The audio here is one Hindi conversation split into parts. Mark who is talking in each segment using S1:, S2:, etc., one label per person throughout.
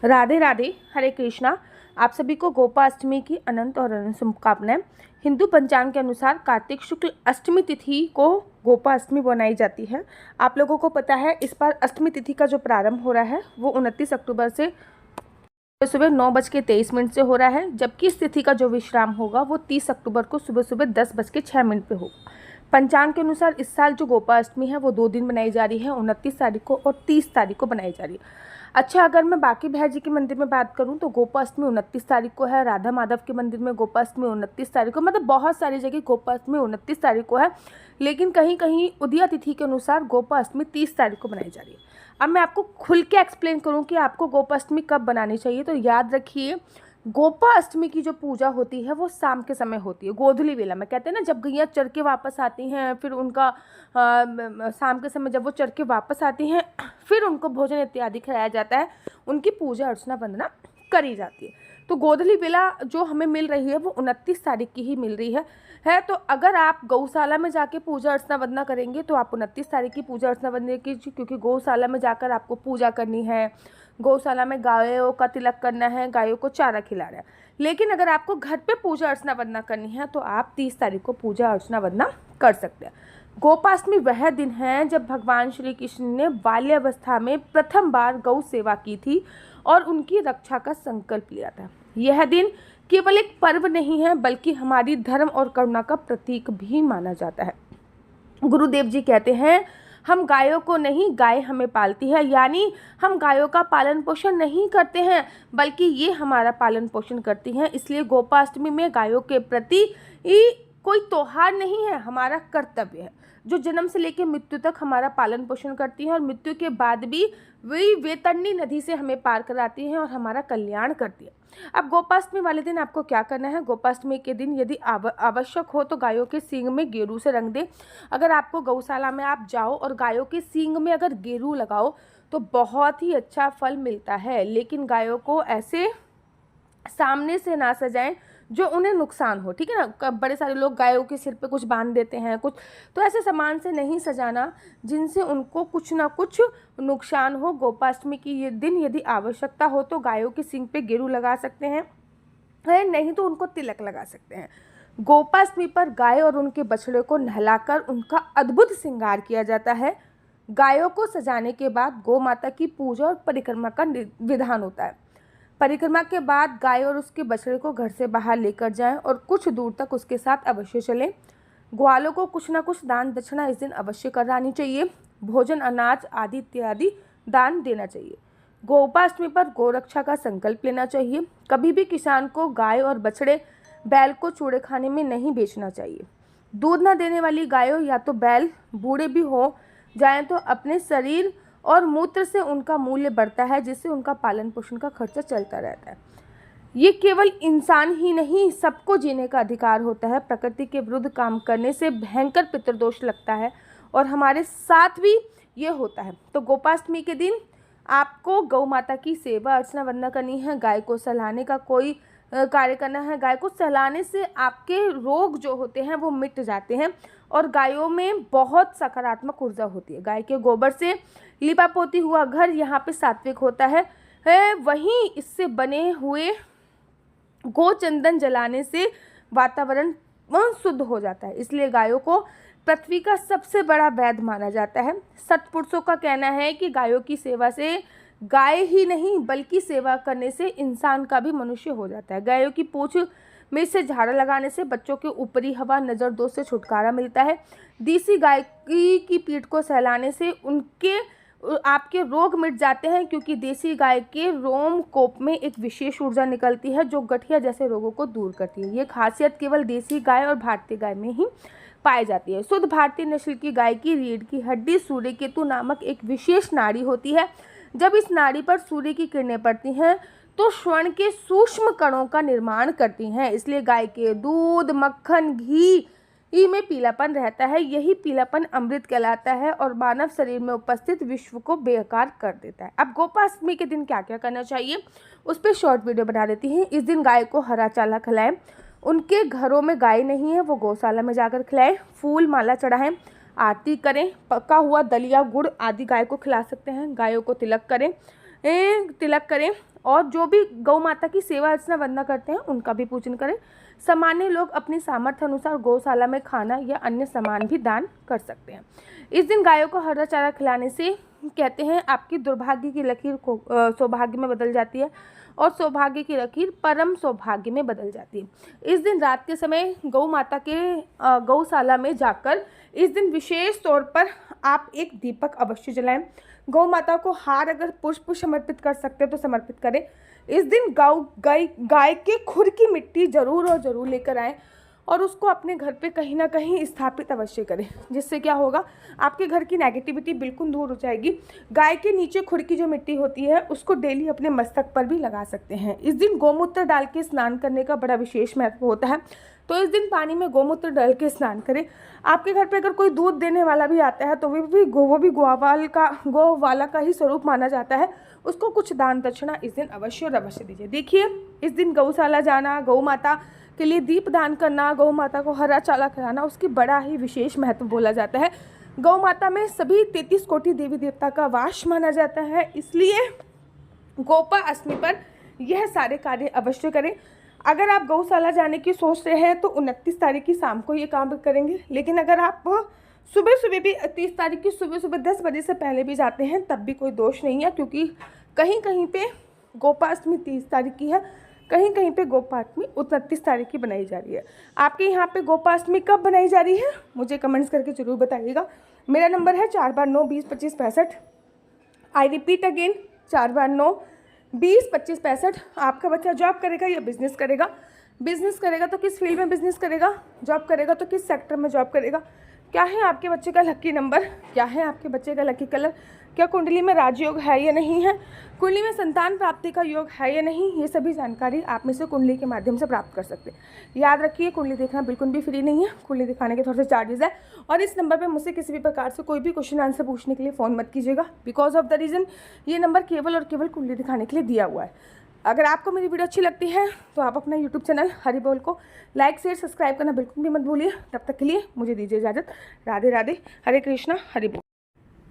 S1: राधे राधे, हरे कृष्णा। आप सभी को गोपाष्टमी की अनंत और अनंत शुभकामनाएं। हिंदू पंचांग के अनुसार कार्तिक शुक्ल अष्टमी तिथि को गोपाष्टमी बनाई जाती है। आप लोगों को पता है इस बार अष्टमी तिथि का जो प्रारंभ हो रहा है वो 29 अक्टूबर से सुबह 9:23 से हो रहा है, जबकि इस तिथि का जो विश्राम होगा वो 30 अक्टूबर को सुबह सुबह 10:06 पे होगा। पंचांग के अनुसार इस साल जो गोपाष्टमी है वो 2 दिन बनाई जा रही है, 29 तारीख को और 30 तारीख को बनाई जा रही है। अच्छा, अगर मैं बाकी भैया जी के मंदिर में बात करूं तो गोपाष्टमी 29 तारीख को है। राधा माधव के मंदिर में गोपाष्टमी 29 तारीख को, मतलब बहुत सारी जगह गोपाष्टमी 29 तारीख को है, लेकिन कहीं कहीं उदया तिथि के अनुसार गोपाष्टमी 30 तारीख को बनाई जा रही है। अब मैं आपको खुल के एक्सप्लेन करूं कि आपको गोपाष्टमी कब बनानी चाहिए, तो याद रखिए गोपाष्टमी की जो पूजा होती है वो शाम के समय होती है, गोधूली वेला में। कहते हैं ना, जब गैया चर के वापस आती हैं, फिर उनका शाम के समय जब वो चर के वापस आती हैं फिर उनको भोजन इत्यादि खिलाया जाता है, उनकी पूजा अर्चना वंदना करी जाती है। तो गोधूली वेला जो हमें मिल रही है वो 29 तारीख की ही मिल रही है। तो अगर आप गौशाला में जाके पूजा अर्चना वंदना करेंगे तो आप 29 तारीख की पूजा अर्चना वंदना कीजिए, क्योंकि गौशाला में जाकर आपको पूजा करनी है, गौशाला में गायों का तिलक करना है, गायों को चारा खिलाना है। लेकिन अगर आपको घर पे पूजा अर्चना वंदना करनी है तो आप 30 तारीख को पूजा अर्चना वंदना कर सकते हैं। गोपाष्टमी वह दिन है जब भगवान श्री कृष्ण ने बाल्यावस्था में प्रथम बार गौ सेवा की थी और उनकी रक्षा का संकल्प लिया था। यह दिन केवल एक पर्व नहीं है बल्कि हमारी धर्म और करुणा का प्रतीक भी माना जाता है। गुरुदेव जी कहते हैं, हम गायों को नहीं, गाय हमें पालती है। यानी हम गायों का पालन पोषण नहीं करते हैं बल्कि ये हमारा पालन पोषण करती हैं। इसलिए गोपाष्टमी में गायों के प्रति कोई त्योहार नहीं है, हमारा कर्तव्य है, जो जन्म से लेकर मृत्यु तक हमारा पालन पोषण करती है और मृत्यु के बाद भी वही वेतरणी नदी से हमें पार कराती है और हमारा कल्याण करती है। अब गोपाष्टमी वाले दिन आपको क्या करना है? गोपाष्टमी के दिन यदि आवश्यक हो तो गायों के सींग में गेरू से रंग दें। अगर आपको गौशाला में आप जाओ और गायों के सींग में अगर गेरू लगाओ तो बहुत ही अच्छा फल मिलता है, लेकिन गायों को ऐसे सामने से ना सजाएं जो उन्हें नुकसान हो, ठीक है ना। बड़े सारे लोग गायों के सिर पे कुछ बांध देते हैं कुछ, तो ऐसे सामान से नहीं सजाना जिनसे उनको कुछ ना कुछ नुकसान हो। गोपाष्टमी की ये दिन यदि आवश्यकता हो तो गायों के सींग पे गेरू लगा सकते हैं, नहीं तो उनको तिलक लगा सकते हैं। गोपाष्टमी पर गाय और उनके बछड़े को नहलाकर उनका अद्भुत श्रृंगार किया जाता है। गायों को सजाने के बाद गौ माता की पूजा और परिक्रमा का विधान होता है। परिक्रमा के बाद गाय और उसके बछड़े को घर से बाहर लेकर जाएं और कुछ दूर तक उसके साथ अवश्य चलें। ग्वालों को कुछ ना कुछ दान दक्षिणा इस दिन अवश्य करानी चाहिए। भोजन, अनाज आदि इत्यादि दान देना चाहिए। गोपाष्टमी पर गोरक्षा का संकल्प लेना चाहिए। कभी भी किसान को गाय और बछड़े, बैल को चूड़े खाने में नहीं बेचना चाहिए। दूध न देने वाली गायों या तो बैल बूढ़े भी हो जाएं तो अपने शरीर और मूत्र से उनका मूल्य बढ़ता है, जिससे उनका पालन पोषण का खर्चा चलता रहता है। ये केवल इंसान ही नहीं, सबको जीने का अधिकार होता है। प्रकृति के विरुद्ध काम करने से भयंकर पितृदोष लगता है और हमारे साथ भी ये होता है। तो गोपाष्टमी के दिन आपको गौ माता की सेवा अर्चना वंदना करनी है। गाय को सहलाने का कोई कार्य करना है। गाय को सहलाने से आपके रोग जो होते हैं वो मिट जाते हैं और गायों में बहुत सकारात्मक ऊर्जा होती है। गाय के गोबर से लिपा पोती हुआ घर यहाँ पे सात्विक होता है। वहीं इससे बने हुए गोचंदन जलाने से वातावरण शुद्ध हो जाता है। इसलिए गायों को पृथ्वी का सबसे बड़ा वैद्य माना जाता है। सत्पुरुषों का कहना है कि गायों की सेवा से गाय ही नहीं बल्कि सेवा करने से इंसान का भी मनुष्य हो जाता है। गायों की पूंछ में से झाड़ा लगाने से बच्चों के ऊपरी हवा, नज़र दोष से छुटकारा मिलता है। देसी गाय की पीठ को सहलाने से उनके आपके रोग मिट जाते हैं, क्योंकि देसी गाय के रोम कोप में एक विशेष ऊर्जा निकलती है जो गठिया जैसे रोगों को दूर करती है। ये खासियत केवल देसी गाय और भारतीय गाय में ही पाई जाती है। शुद्ध भारतीय नस्ल की गाय की रीढ़ की हड्डी सूर्य केतु नामक एक विशेष नाड़ी होती है। जब इस नाड़ी पर सूर्य की किरणें पड़ती हैं तो स्वर्ण के सूक्ष्म कणों का निर्माण करती हैं। इसलिए गाय के दूध, मक्खन, घी में पीलापन रहता है। यही पीलापन अमृत कहलाता है और मानव शरीर में उपस्थित विश्व को बेकार कर देता है। अब गोपाष्टमी के दिन क्या क्या करना चाहिए उस पर शॉर्ट वीडियो बना देती हैं। इस दिन गाय को हरा चारा खिलाएं। उनके घरों में गाय नहीं है वो गौशाला में जाकर खिलाएं। फूल माला चढ़ाएं, आरती करें। पका हुआ दलिया, गुड़ आदि गाय को खिला सकते हैं। गायों को तिलक करें। तिलक करें और जो भी गौ माता की सेवा अर्चना वंदना करते हैं उनका भी पूजन करें। सामान्य लोग अपनी सामर्थ्य अनुसार गौशाला में खाना या अन्य सामान भी दान कर सकते हैं। इस दिन गायों को हरा चारा खिलाने से कहते हैं आपकी दुर्भाग्य की लकीर को सौभाग्य में बदल जाती है और सौभाग्य की लकीर परम सौभाग्य में बदल जाती है। इस दिन रात के समय गौ माता के गौशाला में जाकर इस दिन विशेष तौर पर आप एक दीपक अवश्य जलाएं। गौ माता को हार अगर पुष्प समर्पित कर सकते हैं तो समर्पित करें। इस दिन गाय के खुर की मिट्टी जरूर और ज़रूर लेकर आएँ और उसको अपने घर पे कहीं ना कहीं स्थापित अवश्य करें, जिससे क्या होगा, आपके घर की नेगेटिविटी बिल्कुल दूर हो जाएगी। गाय के नीचे खुर की जो मिट्टी होती है उसको डेली अपने मस्तक पर भी लगा सकते हैं। इस दिन गोमूत्र डाल के स्नान करने का बड़ा विशेष महत्व होता है, तो इस दिन पानी में गोमूत्र डाल के स्नान करें। आपके घर पे अगर कोई दूध देने वाला भी आता है तो वो भी गौवाला का ही स्वरूप माना जाता है, उसको कुछ दान दक्षिणा इस दिन अवश्य और अवश्य दीजिए। देखिए, इस दिन गौशाला जाना, गौ माता के लिए दीप दान करना, गौ माता को हरा चारा खिलाना, उसकी बड़ा ही विशेष महत्व बोला जाता है। गौ माता में सभी 33 कोटि देवी देवता का वास माना जाता है, इसलिए गोपा अष्टमी पर यह सारे कार्य अवश्य करें। अगर आप गौशाला जाने की सोच रहे हैं तो 29 तारीख की शाम को ये काम करेंगे, लेकिन अगर आप सुबह भी 30 तारीख की सुबह 10 बजे से पहले भी जाते हैं तब भी कोई दोष नहीं है, क्योंकि कहीं कहीं पे गोपाष्टमी 30 तारीख की है, कहीं कहीं पे गोपाष्टमी 29 तारीख की बनाई जा रही है। आपके यहाँ पे गोपाष्टमी कब बनाई जा रही है मुझे कमेंट्स करके ज़रूर बताइएगा। मेरा नंबर है 429-20-25-65। I repeat again 429-20-25-65। आपका बच्चा जॉब करेगा या बिजनेस करेगा? बिजनेस करेगा तो किस फील्ड में बिजनेस करेगा? जॉब करेगा तो किस सेक्टर में जॉब करेगा? क्या है आपके बच्चे का लकी नंबर? क्या है आपके बच्चे का लकी कलर? क्या कुंडली में राजयोग है या नहीं है? कुंडली में संतान प्राप्ति का योग है या नहीं? ये सभी जानकारी आप में से कुंडली के माध्यम से प्राप्त कर सकते हैं। याद रखिए, कुंडली देखना बिल्कुल भी फ्री नहीं है, कुंडली दिखाने के थोड़े से चार्जेस है। और इस नंबर पे मुझसे किसी भी प्रकार से कोई भी क्वेश्चन आंसर पूछने के लिए फ़ोन मत कीजिएगा, बिकॉज ऑफ द रीज़न ये नंबर केवल और केवल कुंडली दिखाने के लिए दिया हुआ है। अगर आपको मेरी वीडियो अच्छी लगती है तो आप अपना यूट्यूब चैनल हरि बोल को लाइक शेयर सब्सक्राइब करना बिल्कुल भी मत भूलिए। तब तक के लिए मुझे दीजिए इजाज़त। राधे राधे, हरे कृष्णा, हरि बोल।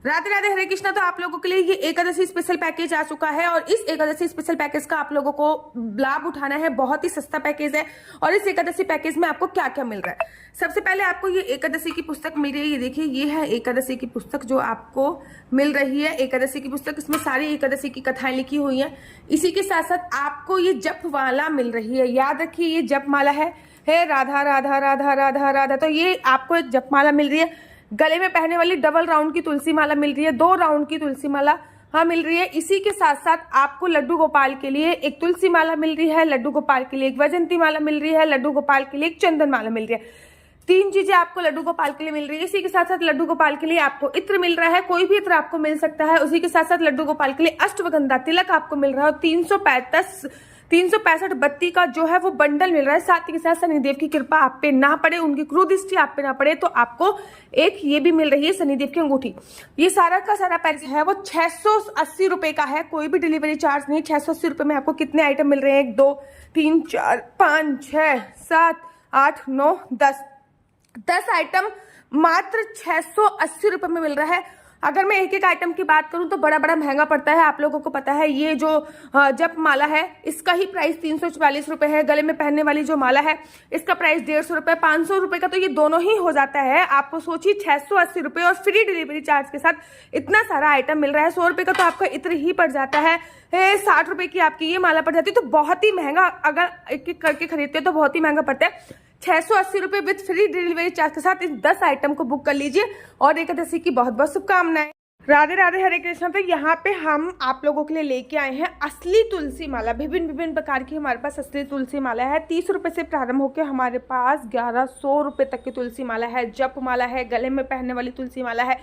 S1: राधे राधे, हरे कृष्णा। तो आप लोगों के लिए ये एकादशी स्पेशल पैकेज आ चुका है और इस एकादशी स्पेशल पैकेज का आप लोगों को लाभ उठाना है। बहुत ही सस्ता पैकेज है और इस एकादशी पैकेज में आपको क्या क्या मिल रहा है। सबसे पहले आपको ये एकादशी की पुस्तक मिल रही है। ये देखिए, ये है एकादशी की पुस्तक जो आपको मिल रही है। एकादशी की पुस्तक, इसमें सारी एकादशी की कथाएं लिखी हुई हैं। इसी के साथ साथ आपको ये जप माला मिल रही है। याद रखिए, ये जप माला है राधा राधा राधा राधा राधा। तो ये आपको एक जप माला मिल रही है। गले में पहनने वाली डबल राउंड की तुलसी माला मिल रही है, 2 राउंड की तुलसी माला मिल रही है। इसी के साथ साथ आपको लड्डू गोपाल के लिए एक तुलसी माला मिल रही है, लड्डू गोपाल के लिए एक वैजंती माला मिल रही है, लड्डू गोपाल के लिए एक चंदन माला मिल रही है। 3 चीजें आपको लड्डू गोपाल के लिए मिल रही है। इसी के साथ साथ लड्डू गोपाल के लिए आपको इत्र मिल रहा है, कोई भी इत्र आपको मिल सकता है। उसी के साथ साथ लड्डू गोपाल के लिए अष्टगंधा तिलक आपको मिल रहा है और 365 बत्ती का जो है वो बंडल मिल रहा है। साथ ही के साथ शनिदेव की कृपा आप पे ना पड़े, उनकी क्रूर दृष्टि आप पे ना पड़े, तो आपको एक ये भी मिल रही है शनिदेव की अंगूठी। ये सारा का सारा पैकेज है वो 680 रुपए का है, कोई भी डिलीवरी चार्ज नहीं। 680 रुपए में आपको कितने आइटम मिल रहे हैं? 1 2 3 4 5 6 7 8 9 10 आइटम मात्र 680 रुपए में मिल रहा है। अगर मैं एक एक आइटम की बात करूं तो बड़ा महंगा पड़ता है। आप लोगों को पता है, ये जो जप माला है इसका ही प्राइस 344 रुपए है। गले में पहनने वाली जो माला है इसका प्राइस 150 रुपए, 500 रुपए का तो ये दोनों ही हो जाता है। आपको सोचिए 680 रुपए और फ्री डिलीवरी चार्ज के साथ इतना सारा आइटम मिल रहा है। 100 रुपए का तो आपका इत्र ही पड़ जाता है, 60 रुपए की आपकी ये माला पड़ जाती है, तो बहुत ही महंगा। अगर एक एक करके खरीदते हो तो बहुत ही महंगा पड़ता है। 680 रुपए विद फ्री डिलीवरी चार्ज के साथ इस 10 आइटम को बुक कर लीजिए और एकादशी की बहुत बहुत शुभकामनाएं। राधे राधे, हरे कृष्णा। तो यहाँ पे हम आप लोगों के लिए लेके आए हैं असली तुलसी माला। विभिन्न प्रकार की हमारे पास असली तुलसी माला है। 30 रुपए से प्रारंभ होकर हमारे पास 1100 रुपए तक की तुलसी माला है। जप माला है, गले में पहनने वाली तुलसी माला है,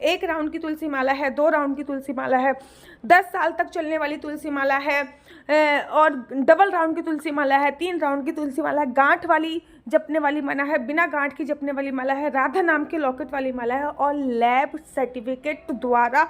S1: 1 राउंड की तुलसी माला है, 2 राउंड की तुलसी माला है, 10 साल तक चलने वाली तुलसी माला है और डबल राउंड की तुलसी माला है, 3 राउंड की तुलसी माला है, गांठ वाली जपने वाली माला है, बिना गांठ की जपने वाली माला है, राधा नाम के लॉकेट वाली माला है और लैब सर्टिफिकेट द्वारा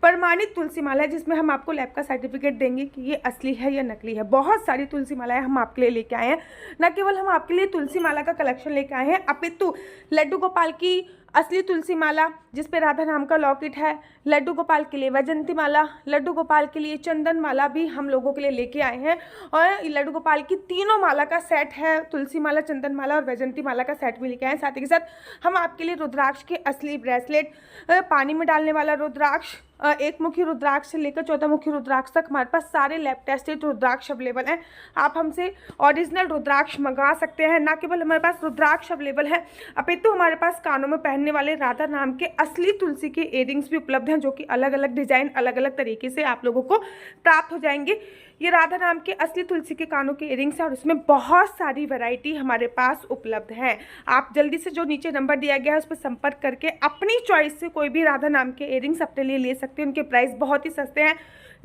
S1: प्रमाणित तुलसी माला है, जिसमें हम आपको लैब का सर्टिफिकेट देंगे कि ये असली है या नकली है। बहुत सारी तुलसी मालाएं हम आपके लिए लेके आए हैं। न केवल हम आपके लिए तुलसी माला का कलेक्शन लेके आए हैं, अपितु लड्डू गोपाल की असली तुलसी माला जिसपे राधा नाम का लॉकेट है, लड्डू गोपाल के लिए वैजंती माला, लड्डू गोपाल के लिए चंदन माला भी हम लोगों के लिए लेके आए हैं। और लड्डू गोपाल की तीनों माला का सेट है, तुलसी माला, चंदन माला और वैजंती माला का सेट भी लेके आए हैं। साथ ही के साथ हम आपके लिए रुद्राक्ष के असली ब्रेसलेट, पानी में डालने वाला रुद्राक्ष, एक मुखी रुद्राक्ष से लेकर 14 मुखी रुद्राक्ष तक हमारे पास सारे लैब टेस्टेड रुद्राक्ष अवेलेबल हैं। आप हमसे ओरिजिनल रुद्राक्ष मंगा सकते हैं। ना केवल हमारे पास रुद्राक्ष अवेलेबल है, अपितु हमारे पास कानों में पहनने वाले राधा नाम के असली तुलसी के इयरिंग्स भी उपलब्ध हैं, जो कि अलग अलग डिजाइन, अलग अलग तरीके से आप लोगों को प्राप्त हो जाएंगे। ये राधा नाम के असली तुलसी के कानों के इयरिंग्स हैं और इसमें बहुत सारी वैरायटी हमारे पास उपलब्ध है। आप जल्दी से जो नीचे नंबर दिया गया है उस पर संपर्क करके अपनी चॉइस से कोई भी राधा नाम के इयरिंग्स अपने लिए ले सकते हैं। उनके प्राइस बहुत ही सस्ते हैं,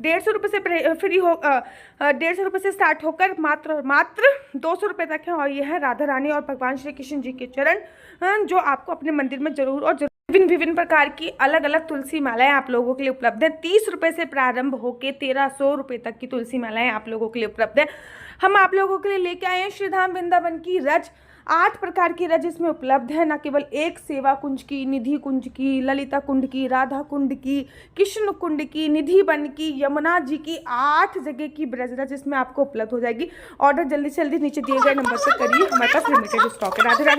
S1: 150 रुपये से फ्री हो 150 रुपये से स्टार्ट होकर मात्र 200 रुपये तक है। और ये है राधा रानी और भगवान श्री कृष्ण जी के चरण, जो आपको अपने मंदिर में जरूर और जरूर विभिन्न प्रकार की अलग अलग तुलसी मालाएं आप लोगों के लिए उपलब्ध है। 30 रुपये से प्रारंभ होकर 1300 रुपये तक की तुलसी मालाएं आप लोगों के लिए उपलब्ध है। हम आप लोगों के लिए लेके आए हैं श्रीधाम वृंदावन की रज, 8 प्रकार की रज इसमें उपलब्ध है। न केवल एक सेवा कुंज की, निधि कुंज की, ललिता कुंड की, राधा कुंड की, कृष्ण कुंड की, निधि वन की, यमुना जी की, 8 जगह की ब्रज रज इसमें आपको उपलब्ध हो जाएगी। ऑर्डर जल्दी से जल्दी नीचे दिए गए नंबर पर करिए, हमारे पास लिमिटेड स्टॉक है। राधे राधे।